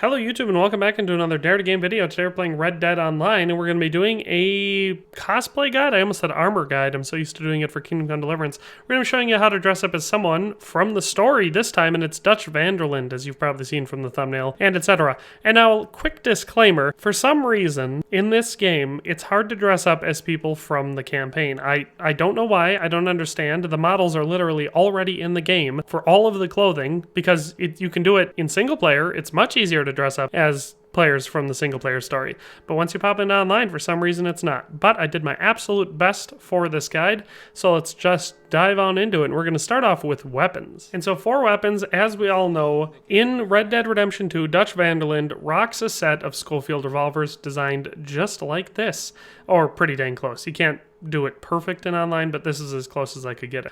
Hello YouTube and welcome back into another Dare to Game video. Today we're playing Red Dead Online and we're going to be doing a cosplay guide. I almost said armor guide. I'm so used to doing it for Kingdom Come Deliverance. We're going to be showing you how to dress up as someone from the story this time, and it's Dutch van der Linde, as you've probably seen from the thumbnail, and etc. And now, quick disclaimer, for some reason in this game it's hard to dress up as people from the campaign. I don't know why, I don't understand. The models are literally already in the game for all of the clothing because you can do it in single player. It's much easier to dress up as players from the single player story. But once you pop into online, for some reason it's not. But I did my absolute best for this guide, so let's just dive on into it. And we're going to start off with weapons. And so for weapons, as we all know, in Red Dead Redemption 2, Dutch van der Linde rocks a set of Schofield revolvers designed just like this, or pretty dang close. You can't do it perfect in online, but this is as close as I could get it.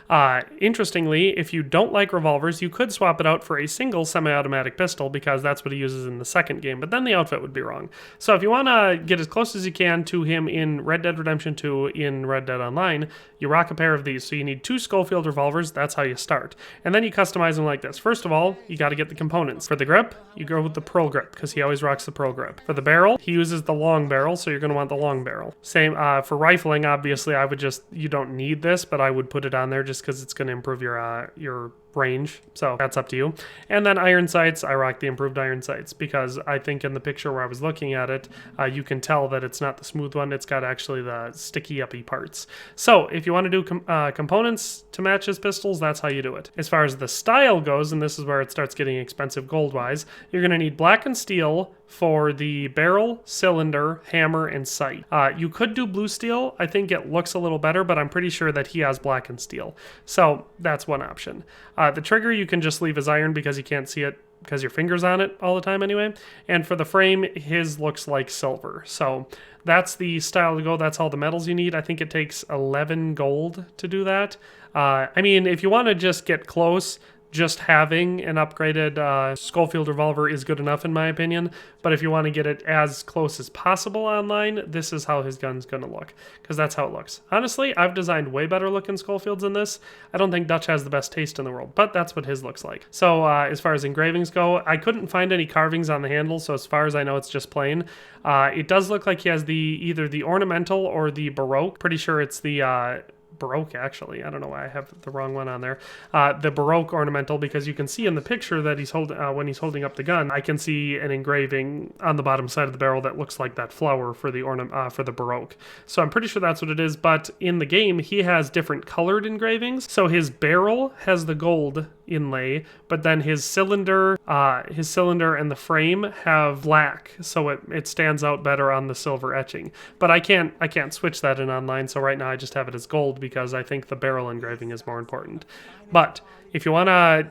Interestingly, if you don't like revolvers, you could swap it out for a single semi-automatic pistol because that's what he uses in the second game, but then the outfit would be wrong. So if you want to get as close as you can to him in Red Dead Redemption 2 in Red Dead Online, you rock a pair of these. So you need 2 Schofield revolvers, that's how you start. And then you customize them like this. First of all, you got to get the components. For the grip, you go with the pearl grip because he always rocks the pearl grip. For the barrel, he uses the long barrel, so you're going to want the long barrel. Same for rifling, obviously. I would you don't need this, but I would put it on there just because it's going to improve your range, so that's up to you. And then iron sights, I rock the improved iron sights because I think in the picture where I was looking at it, you can tell that it's not the smooth one, it's got actually the sticky uppy parts. So if you want to do components to match his pistols, that's how you do it. As far as the style goes, and this is where it starts getting expensive gold wise, you're going to need black and steel for the barrel, cylinder, hammer, and sight. You could do blue steel. I think it looks a little better, but I'm pretty sure that he has black and steel. So that's one option. The trigger you can just leave as iron because you can't see it because your finger's on it all the time anyway. And for the frame, his looks like silver. So that's the style to go. That's all the metals you need. I think it takes 11 gold to do that. I mean, if you want to just get close, just having an upgraded Schofield revolver is good enough in my opinion, but if you want to get it as close as possible online, this is how his gun's going to look, because that's how it looks. Honestly, I've designed way better looking Schofields than this. I don't think Dutch has the best taste in the world, but that's what his looks like. So as far as engravings go, I couldn't find any carvings on the handle, so as far as I know, it's just plain. It does look like he has either the ornamental or the Baroque. Pretty sure it's the Baroque, actually. I don't know why I have the wrong one on there. The Baroque ornamental, because you can see in the picture that he's holding when he's holding up the gun, I can see an engraving on the bottom side of the barrel that looks like that flower for the Baroque. So I'm pretty sure that's what it is, but in the game he has different colored engravings. So his barrel has the gold inlay, but then his cylinder and the frame have black, so it stands out better on the silver etching. But I can't switch that in online, so right now I just have it as gold because I think the barrel engraving is more important. But if you want to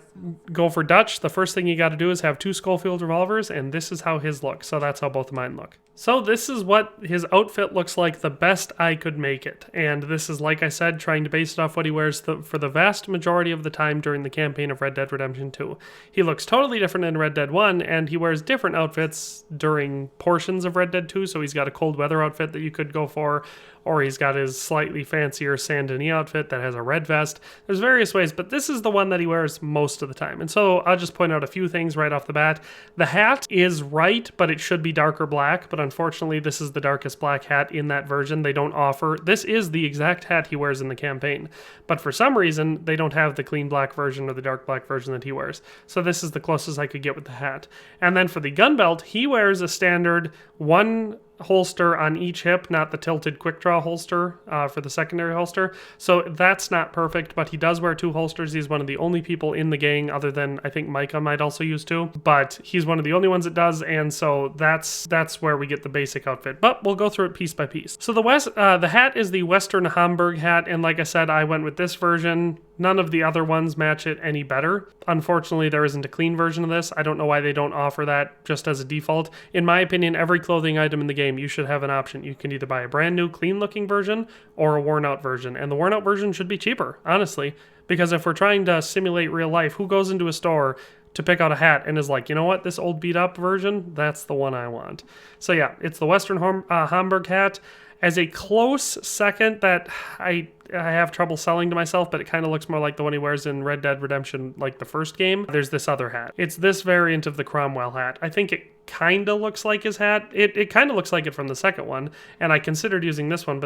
go for Dutch, the first thing you got to do is have 2 Schofield revolvers, and this is how his look. So that's how both of mine look. So this is what his outfit looks like the best I could make it. And this is, like I said, trying to base it off what he wears for the vast majority of the time during the campaign of Red Dead Redemption 2. He looks totally different in Red Dead 1, and he wears different outfits during portions of Red Dead 2. So he's got a cold weather outfit that you could go for, or he's got his slightly fancier Saint Denis outfit that has a red vest. There's various ways, but this is the one that he wears most of the time. And so I'll just point out a few things right off the bat. The hat is right, but it should be darker black, but unfortunately this is the darkest black hat in that version. They don't offer, this is the exact hat he wears in the campaign, but for some reason they don't have the clean black version or the dark black version that he wears. So this is the closest I could get with the hat. And then for the gun belt, he wears a standard one holster on each hip, not the tilted quick draw holster for the secondary holster. So that's not perfect, but he does wear 2 holsters. He's one of the only people in the gang, other than I think Micah might also use 2, but he's one of the only ones that does, and so that's where we get the basic outfit. But we'll go through it piece by piece. So the hat is the Western Hamburg hat, and like I said, I went with this version. None of the other ones match it any better. Unfortunately, there isn't a clean version of this. I don't know why they don't offer that just as a default. In my opinion, every clothing item in the game, you should have an option. You can either buy a brand new clean looking version or a worn out version. And the worn out version should be cheaper, honestly. Because if we're trying to simulate real life, who goes into a store to pick out a hat and is like, you know what, this old beat up version, that's the one I want. So yeah, it's the Western Hamburg hat. As a close second that I have trouble selling to myself, but it kind of looks more like the one he wears in Red Dead Redemption, like the first game, there's this other hat. It's this variant of the Cromwell hat. I think it kind of looks like his hat. It kind of looks like it from the second one, and I considered using this one,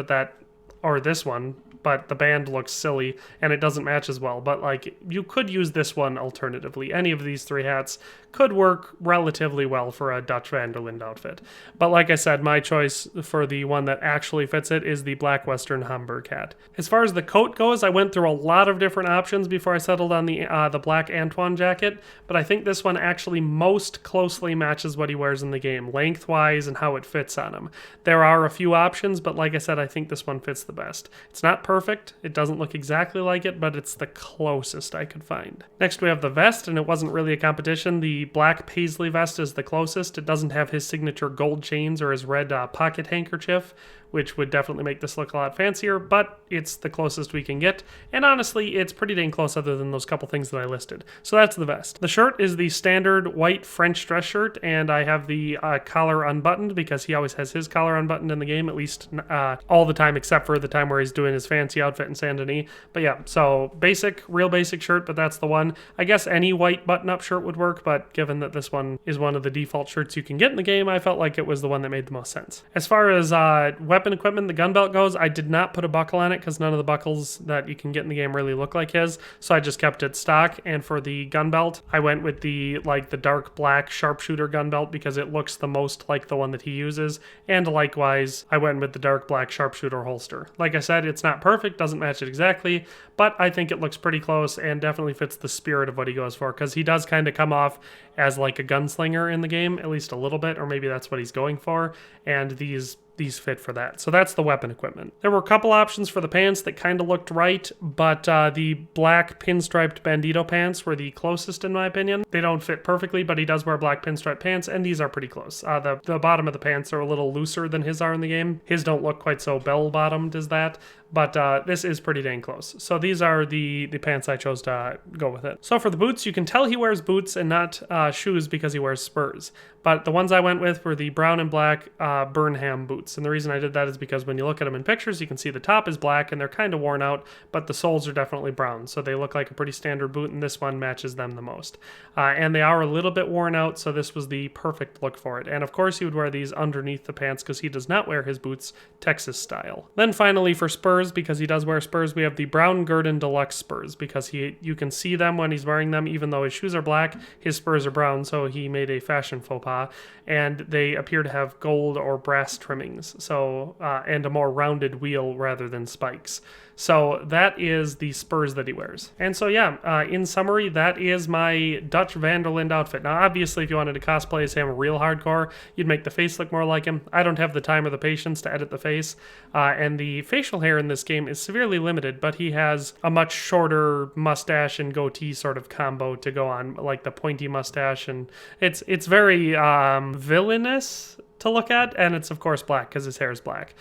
or this one, but the band looks silly and it doesn't match as well. But like, you could use this one alternatively. Any of these three hats could work relatively well for a Dutch van der Linde outfit. But like I said, my choice for the one that actually fits it is the black Western Hamburg hat. As far as the coat goes, I went through a lot of different options before I settled on the black Antoine jacket, but I think this one actually most closely matches what he wears in the game, lengthwise and how it fits on him. There are a few options, but like I said, I think this one fits the best. It's not perfect, it doesn't look exactly like it, but it's the closest I could find. Next we have the vest, and it wasn't really a competition. The black paisley vest is the closest. It doesn't have his signature gold chains or his red pocket handkerchief, which would definitely make this look a lot fancier, but it's the closest we can get, and honestly, it's pretty dang close other than those couple things that I listed. So that's the vest. The shirt is the standard white French dress shirt, and I have the collar unbuttoned because he always has his collar unbuttoned in the game, at least all the time except for the time where he's doing his fancy outfit in Saint Denis. But yeah, so basic, real basic shirt, but that's the one. I guess any white button-up shirt would work, but given that this one is one of the default shirts you can get in the game, I felt like it was the one that made the most sense. As far as weapon equipment, the gun belt goes, I did not put a buckle on it because none of the buckles that you can get in the game really look like his, so I just kept it stock. And for the gun belt, I went with the dark black sharpshooter gun belt because it looks the most like the one that he uses, and likewise, I went with the dark black sharpshooter holster. Like I said, it's not perfect, doesn't match it exactly, but I think it looks pretty close and definitely fits the spirit of what he goes for, because he does kind of come off as like a gunslinger in the game, at least a little bit, or maybe that's what he's going for, and these fit for that. So that's the weapon equipment. There were a couple options for the pants that kind of looked right, but the black pinstriped bandito pants were the closest in my opinion. They don't fit perfectly, but he does wear black pinstripe pants, and these are pretty close. The bottom of the pants are a little looser than his are in the game. His don't look quite so bell-bottomed as that, but this is pretty dang close. So these are the pants I chose to go with it. So for the boots, you can tell he wears boots and not shoes because he wears spurs. But the ones I went with were the brown and black Burnham boots. And the reason I did that is because when you look at them in pictures, you can see the top is black and they're kind of worn out, but the soles are definitely brown. So they look like a pretty standard boot, and this one matches them the most. And they are a little bit worn out, so this was the perfect look for it. And of course, he would wear these underneath the pants because he does not wear his boots Texas style. Then finally for spurs, because he does wear spurs, we have the brown Gurdon Deluxe spurs because you can see them when he's wearing them, even though his shoes are black, his spurs are brown, so he made a fashion faux pas, and they appear to have gold or brass trimmings, so and a more rounded wheel rather than spikes. So that is the spurs that he wears. And so yeah, in summary, that is my Dutch van der Linde outfit. Now obviously if you wanted to cosplay as him real hardcore, you'd make the face look more like him. I don't have the time or the patience to edit the face, and the facial hair in this game is severely limited, but he has a much shorter mustache and goatee sort of combo to go on, like the pointy mustache, and it's very villainous to look at, and it's of course black because his hair is black.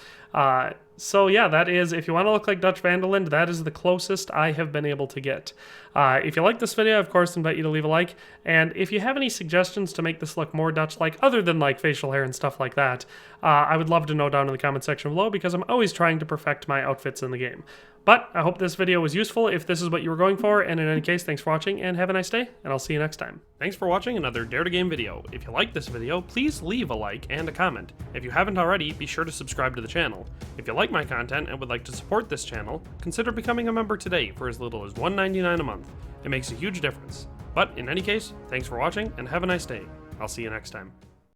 So yeah, that is, if you want to look like Dutch van der Linde, that is the closest I have been able to get. If you like this video, I of course invite you to leave a like, and if you have any suggestions to make this look more Dutch-like, other than like facial hair and stuff like that, I would love to know down in the comment section below, because I'm always trying to perfect my outfits in the game. But I hope this video was useful if this is what you were going for, and in any case, thanks for watching, and have a nice day, and I'll see you next time. Thanks for watching another Dare to Game video. If you liked this video, please leave a like and a comment. If you haven't already, be sure to subscribe to the channel. If you like my content and would like to support this channel, consider becoming a member today for as little as $1.99 a month. It makes a huge difference. But in any case, thanks for watching, and have a nice day. I'll see you next time.